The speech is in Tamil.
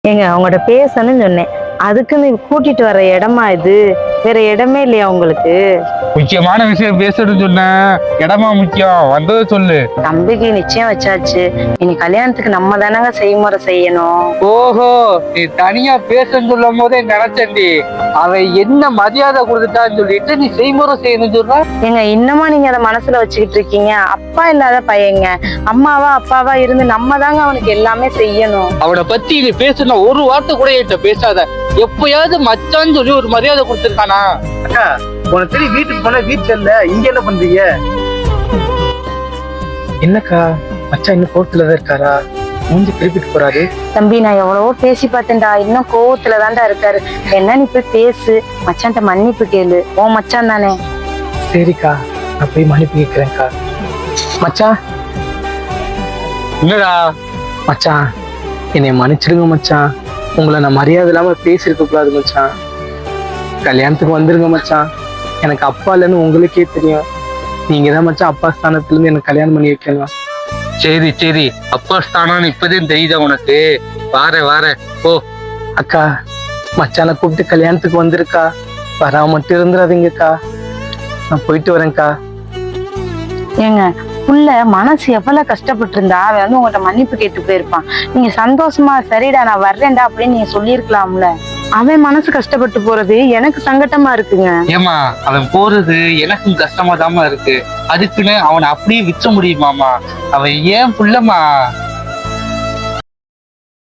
ஏங்க அவங்கள்ட்ட பேசணும்னு சொன்னேன். அதுக்குன்னு கூட்டிட்டு வர இடமா இது? வேற இடமே இல்லையா உங்களுக்கு? முக்கியமான விஷயம் பேசணும்னு சொன்னேன். இடமா முக்கியம், வந்ததை சொல்லு. தம்பிக்கு நிச்சயம் வச்சாச்சு. இனி கல்யாணத்துக்கு நம்ம தானங்க செய்முறை செய்யணும். ஓஹோ, நீ தனியா பேசன்னு சொல்லும் போதே நினைச்சேன்டி அவன் என்ன மரியாதை கொடுத்துட்டான்னு சொல்லிட்டு நீ செய்முறை செய்யணும்னு சொல்ற. ஏங்க இன்னமும் நீங்க அதை மனசுல வச்சுக்கிட்டு இருக்கீங்க? அப்பா இல்லாத பையங்க, அம்மாவா அப்பாவா இருந்து நம்ம தாங்க அவனுக்கு எல்லாமே செய்யணும். அவனை பத்தி நீ பேசுன ஒரு வார்த்தை கூட என்கிட்ட பேசாத. எப்பயாவது மச்சான்னு சொல்லி ஒரு மரியாதை கொடுத்துருக்கானா? அக்கா உனக்கு தெரியும், வீட்டுக்கு போன வீட்டுல இல்ல, இங்க என்ன பண்றீங்க? என்னக்கா மச்சான் இன்னும் கோவத்துலதான் இருக்காரா? மூஞ்சி திருப்பிட்டு போறாரு. தம்பி நான் எவ்வளவோ பேசி பார்த்தேன்டா, இன்னும் கோவத்துல தான்டா இருக்காரு. என்ன நீ போய் பேசு, மச்சான்ட்ட மன்னிப்பு கேளு. ஓ மச்சான் தானே. சரிக்கா, நான் போய் மன்னிப்பு கேட்கிறேன்க்கா. மச்சான் என்னடா? மச்சான் என்னை மன்னிச்சிடுங்க மச்சான். உங்களை நான் மரியாதை இல்லாம பேசியிருக்க கூடாது மச்சான். கல்யாணத்துக்கு வந்துருங்க மச்சான். எனக்கு அப்பா இல்லைன்னு உங்களுக்கே தெரியும். நீங்க தான் மச்சான் அப்பா ஸ்தானத்துல இருந்து எனக்கு கல்யாணம் பண்ணி வைக்கலாம். சரி சரி, அப்பா ஸ்தானம் இப்பதான் தெரியுதா உனக்கு? வார ஓ. அக்கா மச்சானை கூப்பிட்டு கல்யாணத்துக்கு வந்திருக்கா, வராம மட்டும் இருந்துடாதீங்கக்கா. நான் போயிட்டு வரேன்க்கா. ஏங்க புள்ள மனசு எவ்வளவு கஷ்டப்பட்டு இருந்தா அவன் வந்து உங்கள்ட்ட மன்னிப்பு கேட்டு போயிருப்பான். நீங்க சந்தோஷமா சரிடா நான் வர்றேன்டா அப்படின்னு நீங்க சொல்லியிருக்கலாம்ல. அவன் மனசு கஷ்டப்பட்டு போறது எனக்கு சங்கட்டமா இருக்குங்க. ஏமா அவன் போறது எனக்கும் கஷ்டமா தாமா இருக்கு. அதுக்குன்னு அவனை அப்படியே விற்ற முடியுமாமா? அவன் ஏன் புள்ளமா?